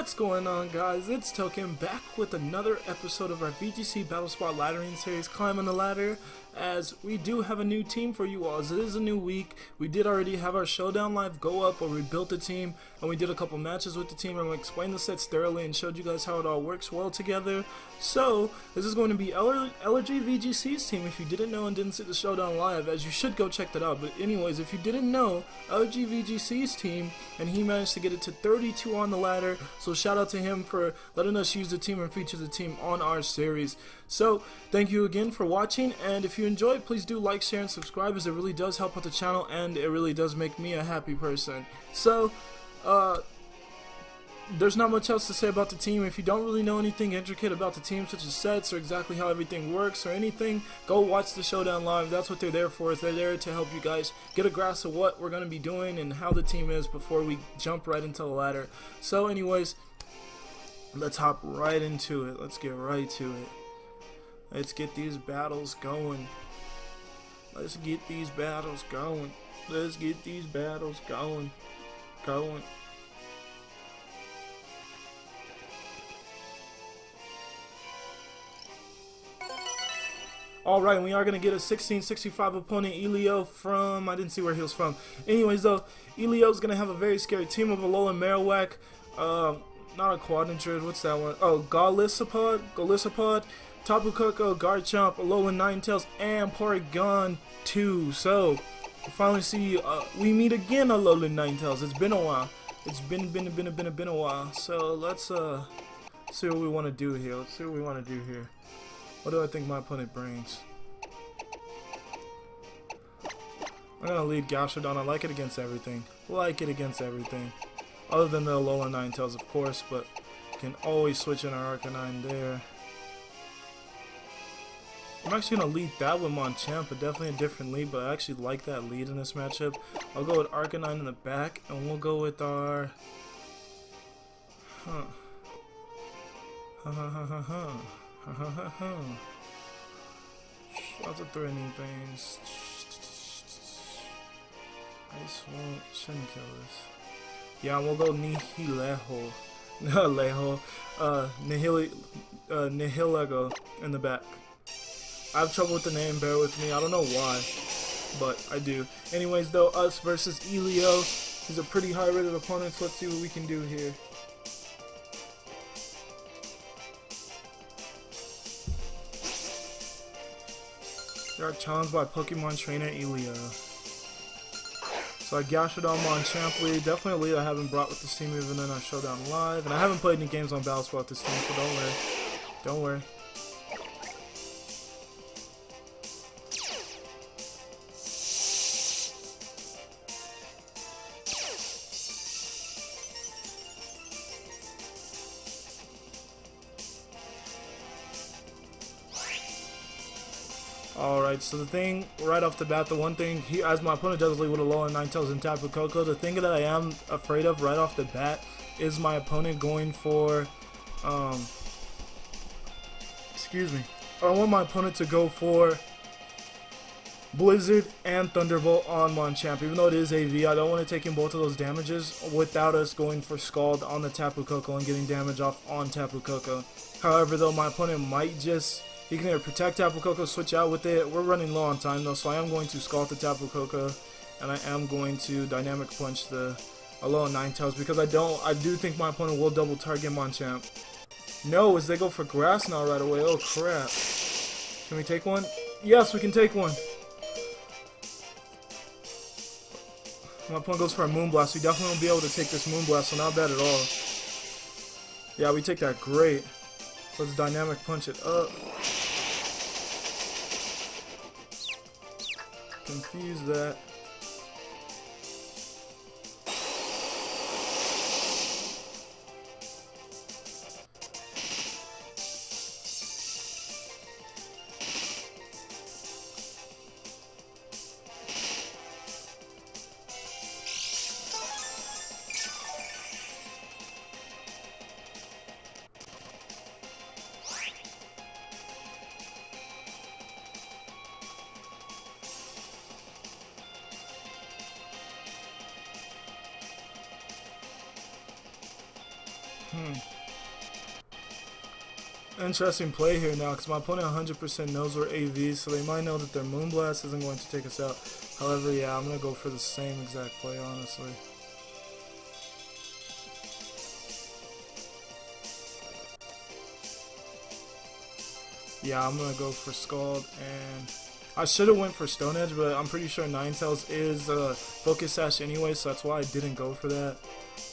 What's going on, guys? It's Token back with another episode of our VGC Battle Spot Laddering series, Climbing the Ladder, as we do have a new team for you all. As it is a new week, we did already have our Showdown Live go up where we built the team and we did a couple matches with the team and we explained the sets thoroughly and showed you guys how it all works well together. So, this is going to be ElegyVGC's team. If you didn't know and didn't see the Showdown Live, as you should go check that out. But anyways, if you didn't know, ElegyVGC's team, and he managed to get it to 32 on the ladder. So shout out to him for letting us use the team and feature the team on our series. So thank you again for watching, and if you enjoyed, please do like, share, and subscribe, as it really does help out the channel and it really does make me a happy person. So there's not much else to say about the team. If you don't really know anything intricate about the team, such as sets or exactly how everything works or anything, go watch the Showdown Live. That's what they're there for. They're there to help you guys get a grasp of what we're going to be doing and how the team is before we jump right into the ladder. So anyways, let's hop right into it. Let's get right to it. Let's get these battles going. Let's get these battles going. Let's get these battles going. Alright, we are going to get a 1665 opponent, Elio, from, I didn't see where he was from. Anyways though, Elio's going to have a very scary team of Alolan Marowak, not a Quadrantrid, what's that one? Oh, Golisopod, Tapu Koko, Garchomp, Alolan Ninetales, and Porygon 2. So, we finally see, we meet again Alolan Ninetales. It's been a while. It's been a while. So, let's see what we want to do here. What do I think my opponent brings? I'm gonna lead Gashadon. I like it against everything. Other than the Alolan Ninetales, of course, but can always switch in our Arcanine there. I'm actually gonna lead that with Machamp, but definitely a different lead, but I actually like that lead in this matchup. I'll go with Arcanine in the back, and we'll go with our... Lots of threatening things. Ice shouldn't kill us. Yeah, we'll go Nihileho. Nihilego in the back. I have trouble with the name, bear with me. I don't know why, but I do. Anyways though, us versus Elio. He's a pretty high rated opponent, so let's see what we can do here. They are challenged by Pokemon Trainer Elio. So I Gashadon Machamp lead. Definitely a lead I haven't brought with this team even in our Showdown Live. And I haven't played any games on Battle Spot with this team, so don't worry. Don't worry. Alright, so the thing, right off the bat, the one thing, as my opponent does lead with Alolan Ninetales and Tapu Koko, the thing that I am afraid of right off the bat is my opponent going for, excuse me, I want my opponent to go for Blizzard and Thunderbolt on Machamp. Even though it is AV, I don't want to take in both of those damages without us going for Scald on the Tapu Koko and getting damage off on Tapu Koko. However though, my opponent might just... He can either protect Tapu Koko, switch out with it. We're running low on time though, so I am going to Scald the Tapu Koko, and I am going to Dynamic Punch the Alolan Ninetales because I do think my opponent will double target Machamp. No, as they go for Grass now right away. Oh crap! Can we take one? Yes, we can take one. My opponent goes for a Moonblast. We definitely won't be able to take this Moonblast, so not bad at all. Yeah, we take that great. Let's Dynamic Punch it up. Confuse that. Interesting play here now, because my opponent 100% knows we're AV, so they might know that their Moonblast isn't going to take us out. However, yeah, I'm going to go for the same exact play, honestly. Yeah, I'm going to go for Scald, and I should have went for Stone Edge, but I'm pretty sure Ninetales is Focus Sash anyway, so that's why I didn't go for that.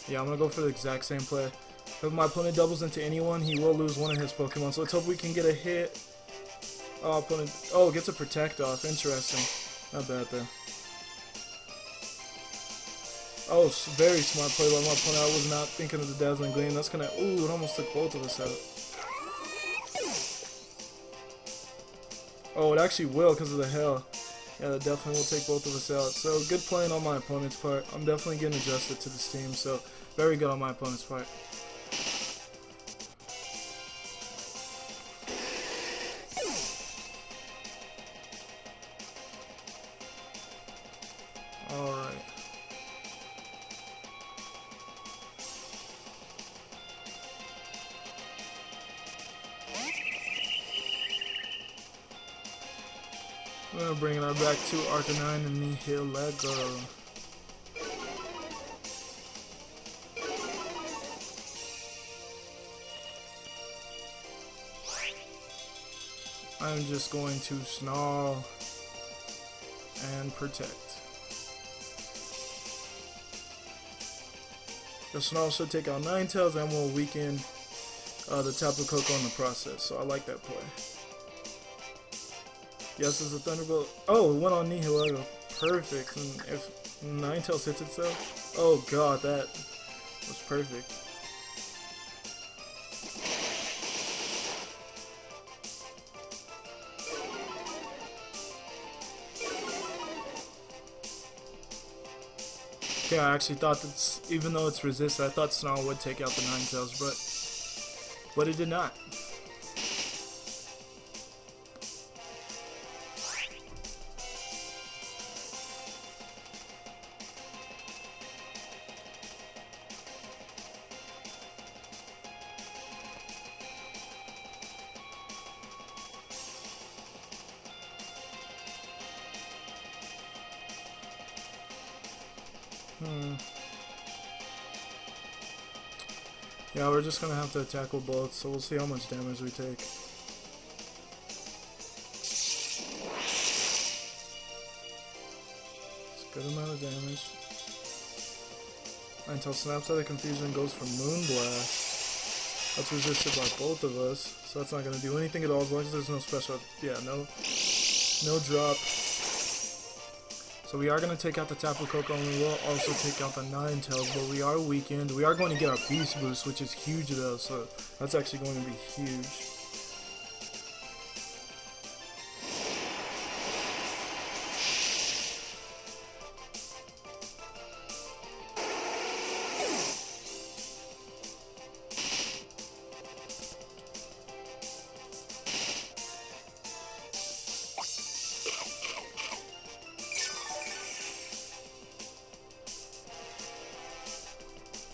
Yeah, I'm going to go for the exact same play. If my opponent doubles into anyone, he will lose one of his Pokemon, so let's hope we can get a hit. Oh, opponent, oh, gets a Protect off, interesting. Not bad there. Oh, very smart play by my opponent. I was not thinking of the Dazzling Gleam. That's gonna, ooh, it almost took both of us out. Oh, it actually will because of the Hail. Yeah, that definitely will take both of us out. So, good playing on my opponent's part. I'm definitely getting adjusted to this team, so very good on my opponent's part. Alright. We're gonna bring it back to Arcanine and Nihil Lego. I'm just going to Snarl and Protect. The Snarl should take out Ninetales and will weaken the Tapu Koko in the process, so I like that play. Yes, it's a Thunderbolt. Oh, it went on Nihilego. Perfect. And if Ninetales hits itself, oh god, that was perfect. Okay, I actually thought that, even though it's resisted, I thought Snarl would take out the Ninetales, but it did not. Yeah, we're just gonna have to attack with both, so we'll see how much damage we take. It's a good amount of damage. Until Snaps Out of Confusion goes for Moonblast. That's resisted by both of us, so that's not gonna do anything at all as long as there's no special. Yeah, no drop. So we are going to take out the Tapu Koko, and we will also take out the Ninetales, but we are weakened. We are going to get our Beast Boost, which is huge though, so that's actually going to be huge.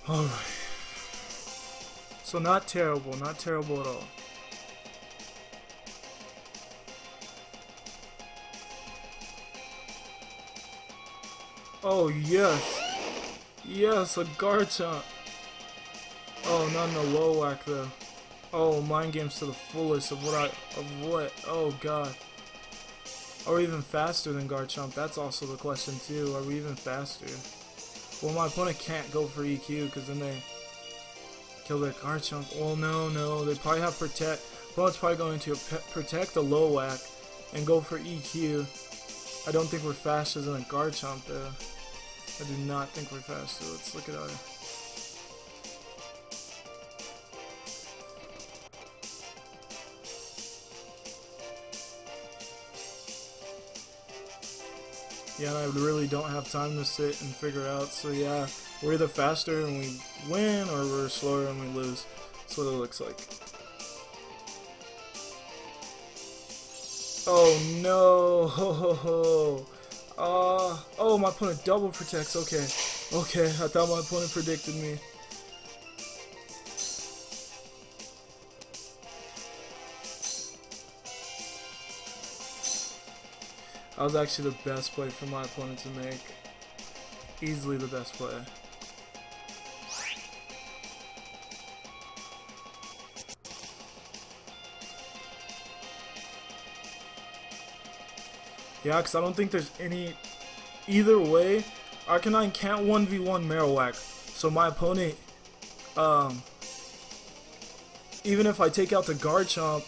Alright. So not terrible at all. Oh yes. Yes, a Garchomp. Oh, not in a low whack though. Oh, mind games to the fullest of what? Oh god. Are we even faster than Garchomp? That's also the question too. Are we even faster? Well, my opponent can't go for EQ because then they kill their Garchomp. Well, no, they probably have Protect. Opponent's probably going to Protect the low whack and go for EQ. I don't think we're faster than a Garchomp though. I do not think we're faster. Let's look at our... Yeah, and I really don't have time to sit and figure out, so yeah, we're either faster and we win, or we're slower and we lose. That's what it looks like. Oh no! Oh, my opponent double protects, okay. Okay, I thought my opponent predicted me. That was actually the best play for my opponent to make. Easily the best play. Yeah, because I don't think there's any... Either way, Arcanine can't 1v1 Marowak. So my opponent... even if I take out the Garchomp,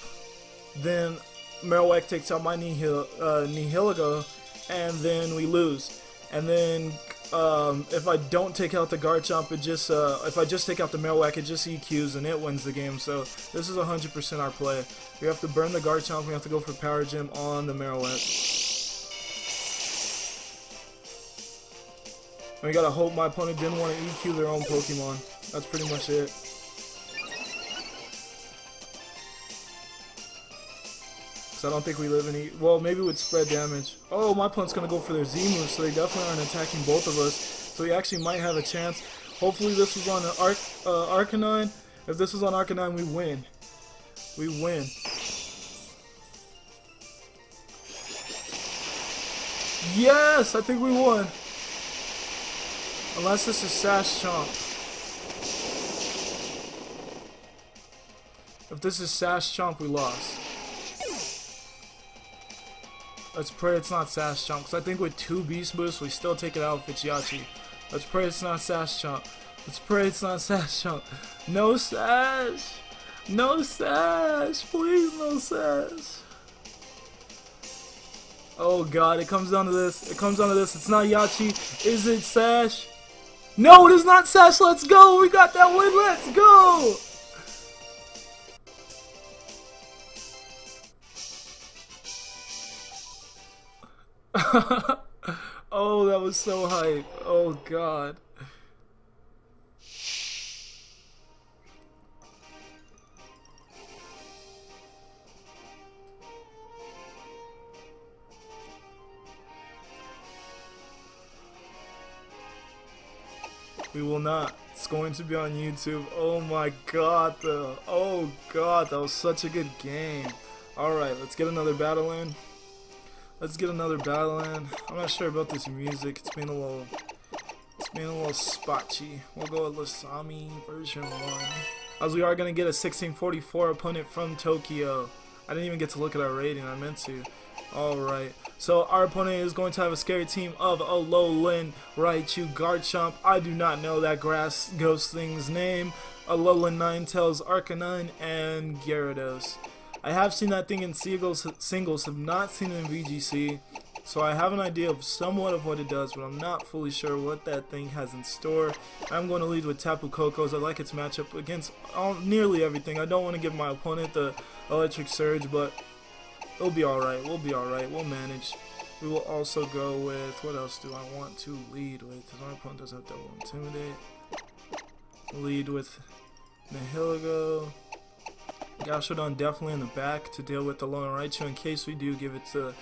then Marowak takes out my Nihilego, and then we lose. And then if I don't take out the Garchomp, it just if I just take out the Marowak, it just EQs and it wins the game. So this is 100% our play. We have to burn the Garchomp. We have to go for Power Gem on the Marowak. And we gotta hope my opponent didn't want to EQ their own Pokemon. That's pretty much it. I don't think we live in well, maybe with spread damage. Oh, my opponent's gonna go for their Z move, so they definitely aren't attacking both of us. So we actually might have a chance. Hopefully this was on Arcanine. If this was on Arcanine, we win. We win. Yes, I think we won. Unless this is Sash Chomp. If this is Sash Chomp, we lost. Let's pray it's not Sash Chomp, because I think with 2 Beast Boosts, we still take it out with Yachi. Let's pray it's not Sash Chomp. Let's pray it's not Sash Chomp. No Sash! No Sash! Please, no Sash! Oh god, it comes down to this. It comes down to this. It's not Yachi. Is it Sash? No, it is not Sash! Let's go! We got that win! Let's go! Oh, that was so hype. Oh god. We will not. It's going to be on YouTube. Oh my god, though. Oh god, that was such a good game. Alright, let's get another battle in. Let's get another battle in. I'm not sure about this music. It's being a little spotchy. We'll go with Lasami version 1. As we are gonna get a 1644 opponent from Tokyo. I didn't even get to look at our rating. I meant to. Alright. So our opponent is going to have a scary team of Alolan, Raichu, Garchomp. I do not know that grass ghost thing's name. Alolan Ninetales, Arcanine, and Gyarados. I have seen that thing in singles, have not seen it in VGC, so I have an idea of somewhat of what it does, but I'm not fully sure what that thing has in store. I'm going to lead with Tapu Koko's. I like its matchup against nearly everything. I don't want to give my opponent the Electric Surge, but it'll be alright. We'll be alright. We'll manage. We will also go with, what else do I want to lead with? Because my opponent does have Double Intimidate. Lead with Nihilego. Gashadon definitely in the back to deal with the Alolan Raichu in case we do give it the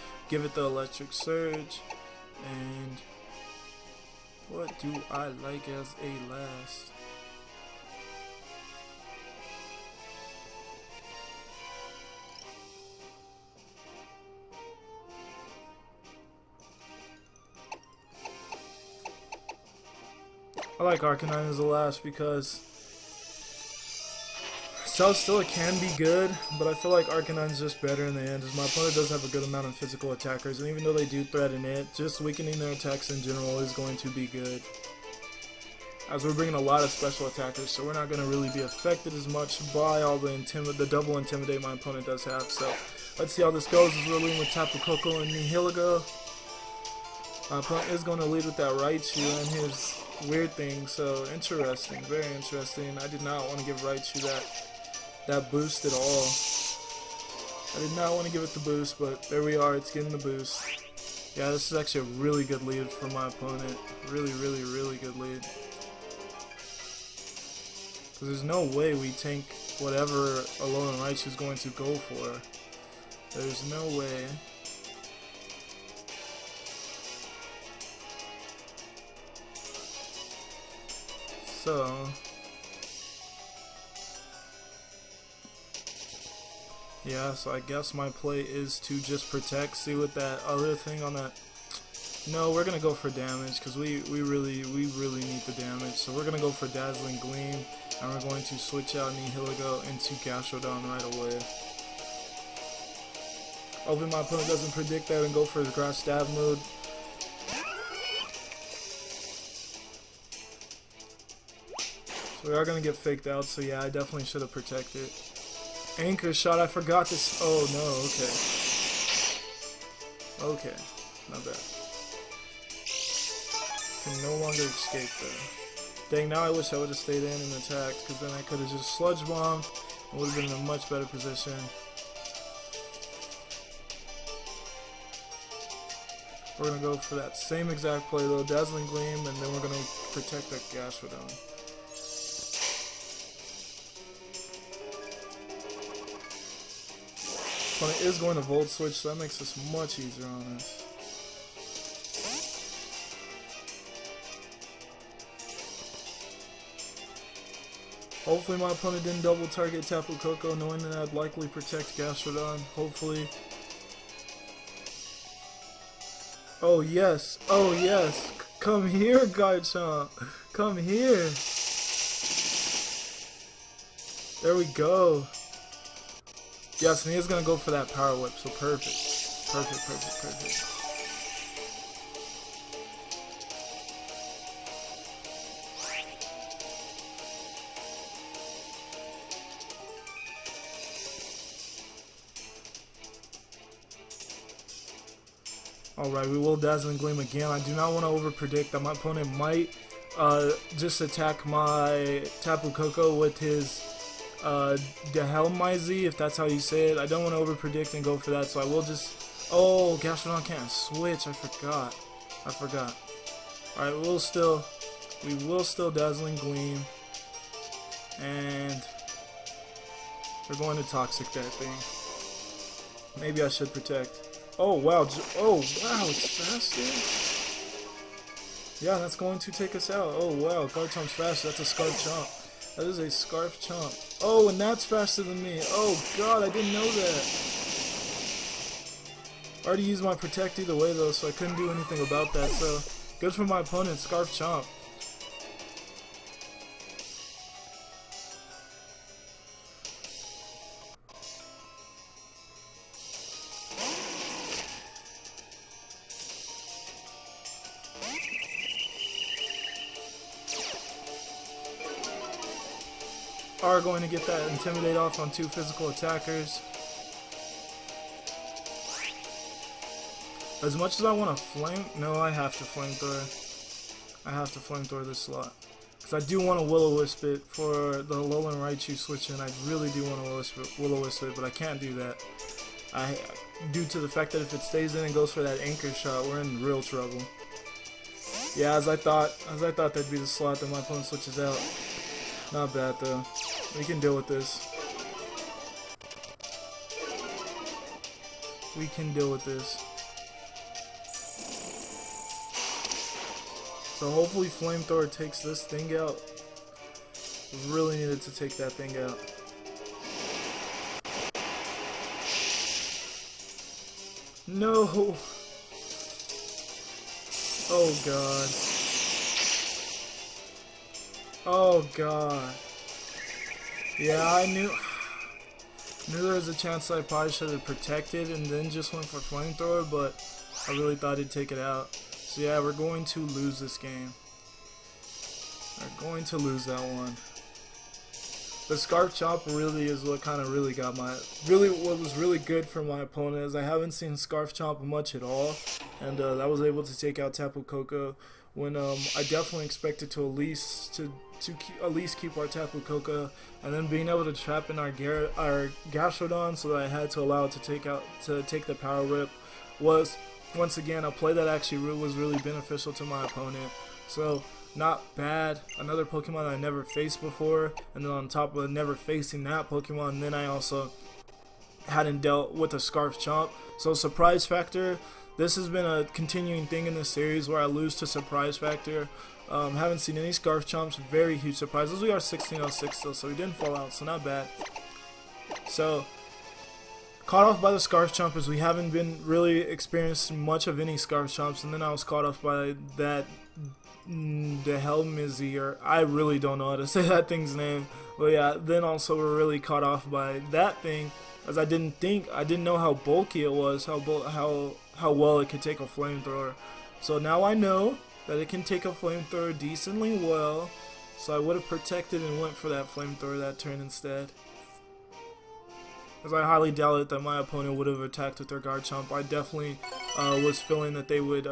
Electric Surge. And what do I like as a last? I like Arcanine as a last because Celesteela can be good, but I feel like Arcanine's just better in the end, as my opponent does have a good amount of physical attackers, and even though they do threaten it, just weakening their attacks in general is going to be good. As we're bringing a lot of special attackers, so we're not going to really be affected as much by all the double Intimidate my opponent does have. So let's see how this goes as we're leading with Tapu Koko and Nihilego. My opponent is going to lead with that Raichu and his weird thing, so interesting, very interesting. I did not want to give Raichu that boost at all. I did not want to give it the boost, but there we are, it's getting the boost. Yeah, this is actually a really good lead for my opponent. Really, really, really good lead. Because there's no way we tank whatever Alolan Raichu is going to go for. There's no way. So Yeah, so I guess my play is to just protect, see what that other thing on that... No, we're going to go for damage, because we really need the damage. So we're going to go for Dazzling Gleam, and we're going to switch out Nihilego into Gastrodon right away. Hopefully my opponent doesn't predict that and go for his Grass Stab mode. So we are going to get faked out, so yeah, I definitely should have protected. Anchor Shot, I forgot this. Oh no, okay. Okay, not bad. Can no longer escape though. Dang, now I wish I would have stayed in and attacked, because then I could have just Sludge Bombed and would have been in a much better position. We're going to go for that same exact play though, Dazzling Gleam, and then we're going to protect that Gastrodon. Opponent is going to Volt Switch, so that makes this much easier on us. Hopefully my opponent didn't double target Tapu Koko, knowing that I'd likely protect Gastrodon. Hopefully. Oh yes, oh yes. Come here, Garchomp. Come here. There we go. Yes, and he is going to go for that Power Whip, so perfect. Perfect, perfect, perfect. Alright, we will Dazzling Gleam again. I do not want to over-predict that my opponent might just attack my Tapu Koko with his Dehelmizy, if that's how you say it. I don't want to over-predict and go for that, so I will just... Oh, Gastrodon can't switch. I forgot. Alright, we will still Dazzling Gleam. And we're going to Toxic that thing. Maybe I should protect. Oh wow, it's faster? Yeah, that's going to take us out. Oh wow, Garchomp's faster. That's a Scarf Chomp. That is a Scarf Chomp. Oh, and that's faster than me. Oh god, I didn't know that. I already used my Protect either way though, so I couldn't do anything about that. So, good for my opponent, Scarf Chomp. Are going to get that Intimidate off on 2 physical attackers. As much as I want to flame... No, I have to Flamethrower. I have to Flamethrower this slot. Because I do want to Will-O-Wisp it for the Alolan Raichu switch in. I really do want to Will-O-Wisp it, but I can't do that. Due to the fact that if it stays in and goes for that Anchor Shot, we're in real trouble. Yeah, as I thought that'd be the slot that my opponent switches out. Not bad though. We can deal with this. We can deal with this. So hopefully Flamethrower takes this thing out. Really needed to take that thing out. No! Oh god. Oh god. Yeah, I knew there was a chance I probably should have protected and then just went for Flamethrower, but I really thought he'd take it out. So yeah, we're going to lose this game. We're going to lose that one. The Scarf Chomp really is what kind of really got what was really good for my opponent, is I haven't seen Scarf Chomp much at all, and that was able to take out Tapu Koko when I definitely expected to at least keep our Tapu Koko, and then being able to trap in our Gastrodon so that I had to allow it to take the Power Whip was once again a play that actually was really beneficial to my opponent. So not bad. Another Pokemon I never faced before, and then on top of never facing that Pokemon, then I also hadn't dealt with a Scarf Chomp. So surprise factor. This has been a continuing thing in this series where I lose to surprise factor. Haven't seen any Scarf Chomps. Very huge surprises. We are 1606 still, so we didn't fall out, so not bad. So caught off by the Scarf Chomp, as we haven't been really experienced much of any Scarf Chomps, and then I was caught off by that the Helmizzy, or I really don't know how to say that thing's name. But yeah, then also we're really caught off by that thing, as I didn't know how bulky it was, how well it could take a flamethrower. So now I know that it can take a flamethrower decently well, so I would have protected and went for that flamethrower that turn instead. As I highly doubt it that my opponent would have attacked with their Garchomp. I definitely was feeling that they would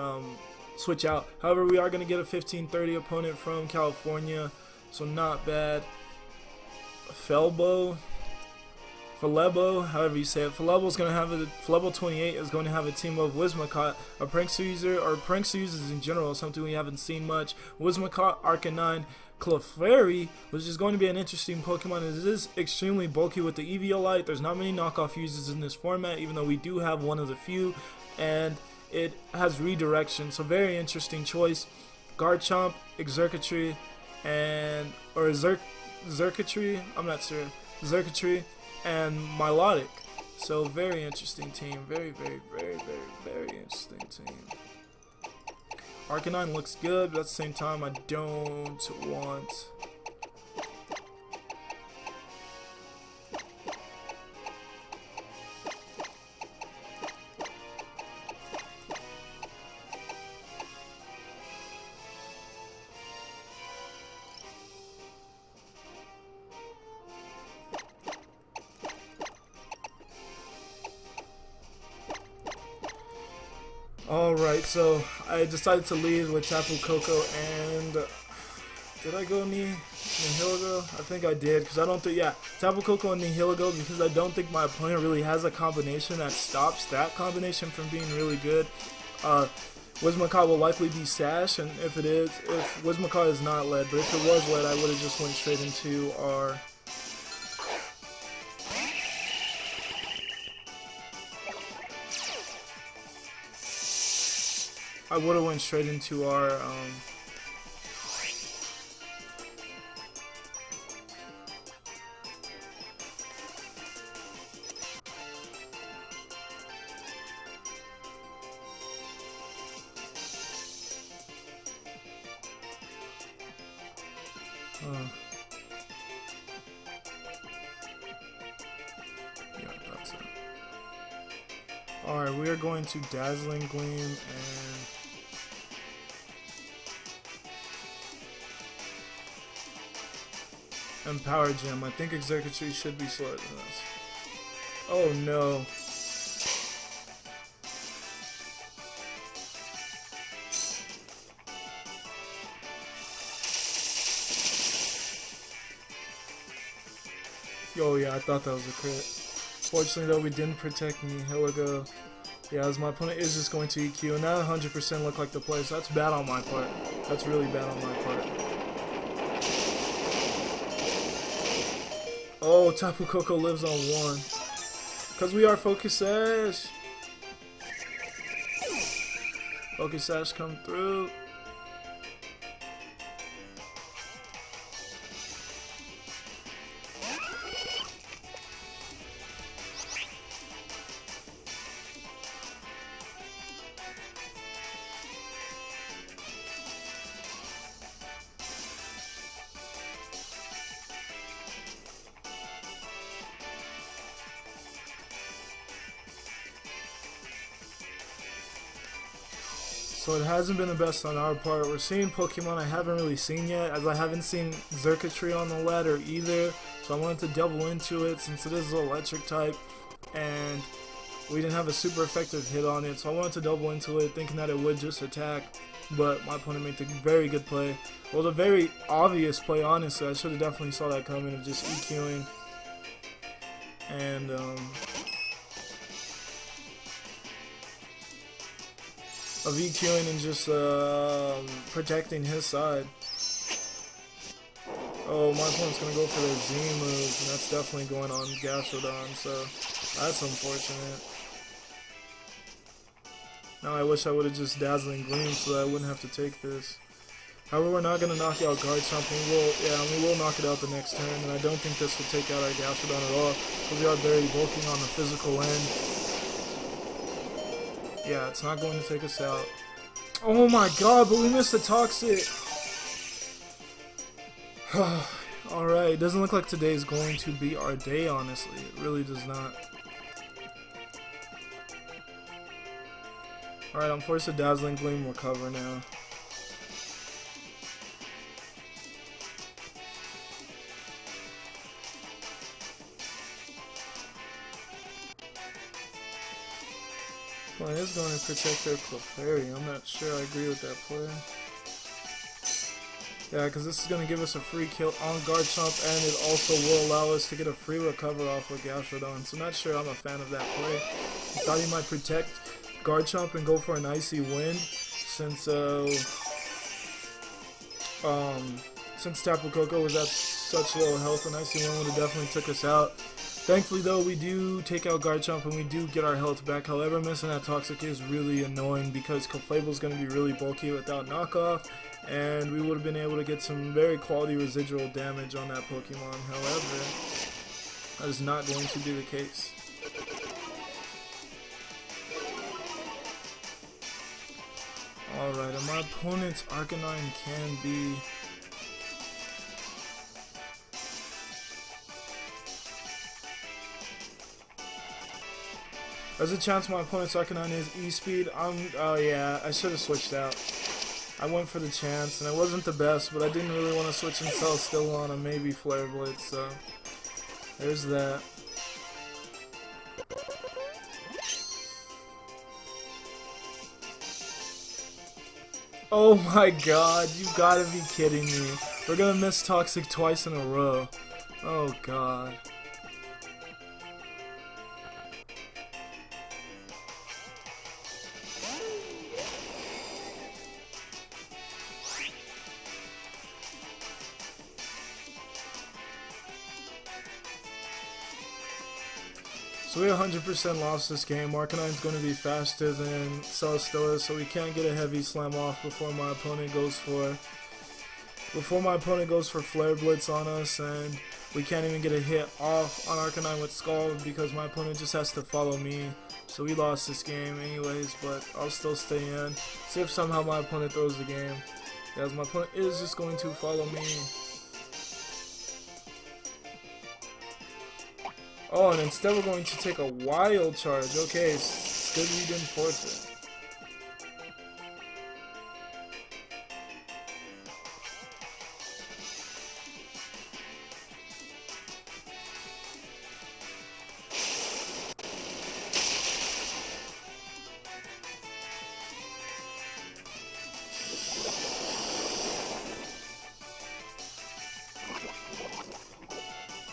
switch out. However, we are going to get a 15-30 opponent from California, so not bad. Felbo, however you say it. Falebo 28 is going to have a team of Whimsicott, a Prankster user, or Prankster users in general, something we haven't seen much. Whimsicott, Arcanine, Clefairy, which is going to be an interesting Pokemon. It is extremely bulky with the Eviolite. There's not many knockoff users in this format, even though we do have one of the few, and it has redirection, so very interesting choice. Garchomp, Xurkitree, Xurkitree, I'm not sure, Xurkitree, and Milotic. So very interesting team, very interesting team. Arcanine looks good, but at the same time I don't want... Alright, so I decided to lead with Tapu Koko, and did I go Nihilego? I think I did, because I don't think, yeah, Tapu Koko and Nihilego, because I don't think my opponent really has a combination that stops that combination from being really good. Whimsicott will likely be Sash, and if Whimsicott is not led, but if it was led, I would have just went straight into our... I would have went straight into our yeah, that's it. Alright, we are going to Dazzling Gleam and Power Gem. I think Xurkitree should be slower than this. Oh no. Oh yeah, I thought that was a crit. Fortunately though, we didn't protect Nihilego. Yeah, as my opponent is just going to EQ, and that 100% looked like the play, so that's bad on my part. That's really bad on my part. Oh, Tapu Koko lives on 1. Because we are Focus Sash. Focus Sash come through. So it hasn't been the best on our part. We're seeing Pokemon I haven't really seen yet, as I haven't seen Xurkitree on the ladder either. So I wanted to double into it since it is an electric type, and we didn't have a super effective hit on it. So I wanted to double into it, thinking that it would just attack. But my opponent made a very good play. Well, the very obvious play, honestly. I should have definitely saw that coming of just EQing. And of EQing and just protecting his side. Oh, my opponent's going to go for the Z move, and that's definitely going on Gastrodon, so that's unfortunate. Now I wish I would have just Dazzling Gleam so that I wouldn't have to take this. However, we're not going to knock out Guard Chomp, and we will knock it out the next turn, and I don't think this will take out our Gastrodon at all, because we are very bulky on the physical end. Yeah, it's not going to take us out. Oh my god, but we missed the Toxic! Alright, it doesn't look like today is going to be our day, honestly. It really does not. Alright, I'm forced to Dazzling Gleam recover now. Well, it is going to protect their Clefairy. I'm not sure I agree with that play. Yeah, because this is going to give us a free kill on Guard Chomp, and it also will allow us to get a free recover off with Gastrodon. So I'm not sure I'm a fan of that play. I thought he might protect Guard Chomp and go for an Icy Wind, since Tapu Koko was at such low health, an Icy Wind would have definitely took us out. Thankfully though, we do take out Guard Chomp and we do get our health back. However, missing that Toxic is really annoying because Clefable is going to be really bulky without knockoff, and we would have been able to get some very quality residual damage on that Pokemon. However, that is not going to be the case. Alright, and my opponent's Arcanine can be... There's a chance my opponent's Arcanine is E-Speed. Oh yeah, I should have switched out. I went for the chance, and it wasn't the best, but I didn't really want to switch and sell still on a maybe Flare Blitz, so there's that. Oh my god, you gotta be kidding me. We're gonna miss Toxic twice in a row. Oh god. So we 100% lost this game. Arcanine's going to be faster than Celesteela, so we can't get a heavy slam off before my opponent goes for Flare Blitz on us, and we can't even get a hit off on Arcanine with Scald because my opponent just has to follow me. So we lost this game anyways, but I'll still stay in. See if somehow my opponent throws the game. As my opponent is just going to follow me. Oh, and instead we're going to take a Wild Charge. Okay, it's good we didn't force it.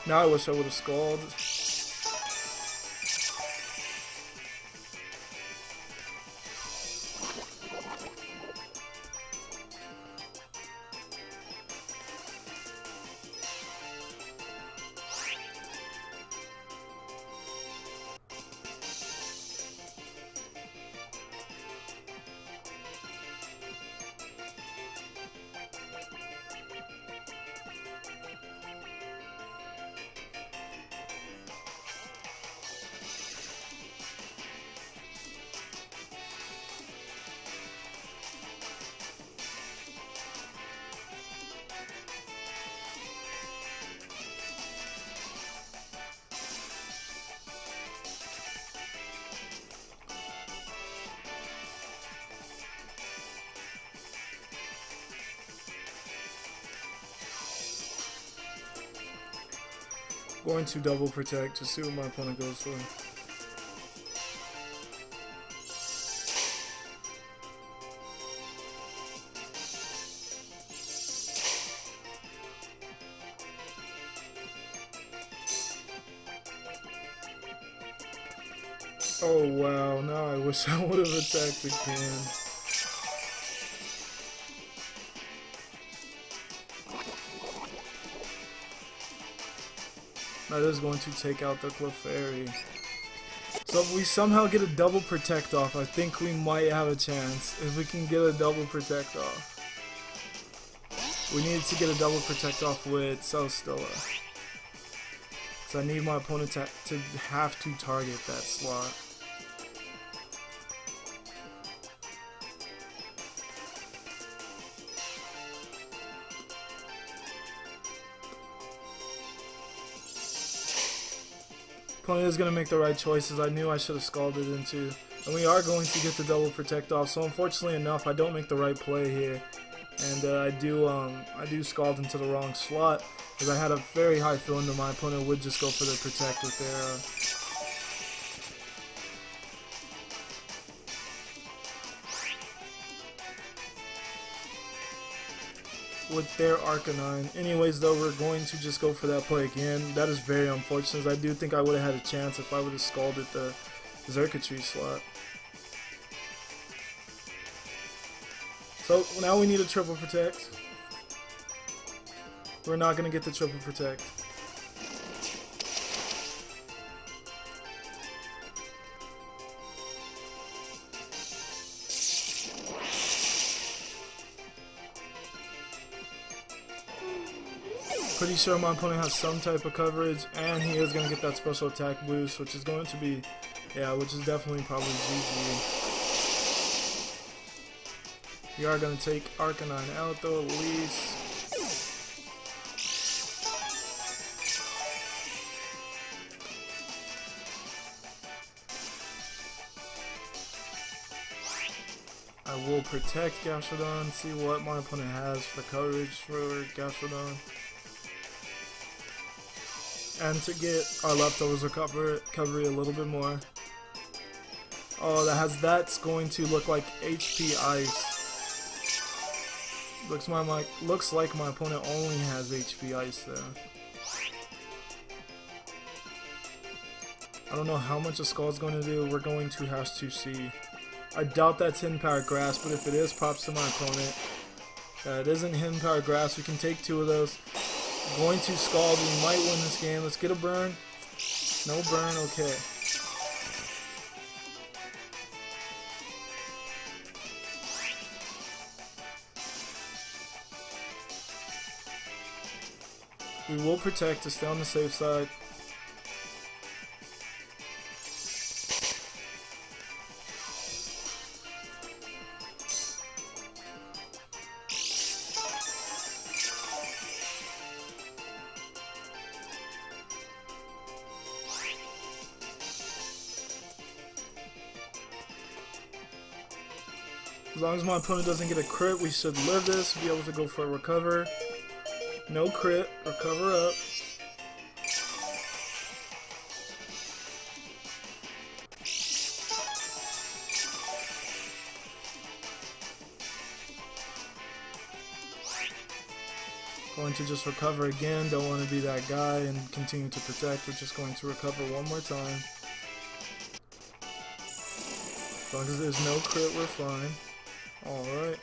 Now I wish I would have Scald. Going to double protect to see what my opponent goes for. Oh wow, now I wish I would have attacked again. That is going to take out the Clefairy. So if we somehow get a double protect off, I think we might have a chance. If we can get a double protect off. We needed to get a double protect off with Celstilla. So I need my opponent to have to target that slot. Opponent is going to make the right choices. I knew I should have scalded into. And we are going to get the double protect off. So unfortunately enough, I don't make the right play here. And I do scald into the wrong slot. Because I had a very high feeling that my opponent would just go for the protect with their Arcanine. Anyways though, we're going to just go for that play again. That is very unfortunate. I do think I would have had a chance if I would have scalded the Xurkitree slot. So now we need a triple protect. We're not going to get the triple protect. Pretty sure my opponent has some type of coverage, and he is going to get that special attack boost, which is going to be, yeah, which is definitely probably GG. We are going to take Arcanine out though, at least. I will protect Gastrodon, see what my opponent has for coverage for Gastrodon. And to get our leftovers recovery a little bit more. Oh, that's going to look like HP Ice. Looks like my opponent only has HP Ice though. I don't know how much a Skull's going to do. We're going to have to see. I doubt that's Hidden Power Grass, but if it is, props to my opponent. It isn't Hidden Power Grass. We can take 2 of those. Going to Scald. We might win this game. Let's get a burn. No burn. Okay. We will protect to stay on the safe side. As long as my opponent doesn't get a crit, we should live this, be able to go for a recover. No crit, recover up. Going to just recover again, don't want to be that guy and continue to protect. We're just going to recover one more time. As long as there's no crit, we're fine. Alright.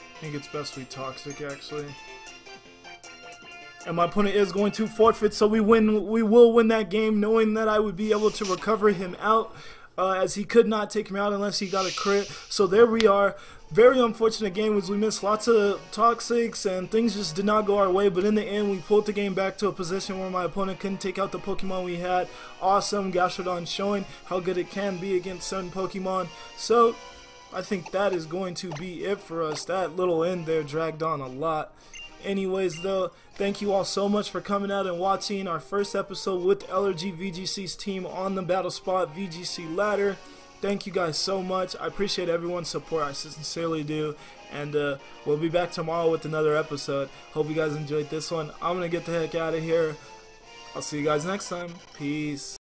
I think it's best we Toxic actually. And my opponent is going to forfeit, so we will win that game, knowing that I would be able to recover him out, as he could not take me out unless he got a crit. So there we are. Very unfortunate game as we missed lots of Toxics and things just did not go our way, but in the end we pulled the game back to a position where my opponent couldn't take out the Pokemon we had. Awesome. Gastrodon showing how good it can be against certain Pokemon. So I think that is going to be it for us. That little end there dragged on a lot. Anyways though, thank you all so much for coming out and watching our first episode with ElegyVGC's team on the Battle Spot VGC ladder. Thank you guys so much. I appreciate everyone's support. I sincerely do. And we'll be back tomorrow with another episode. Hope you guys enjoyed this one. I'm going to get the heck out of here. I'll see you guys next time. Peace.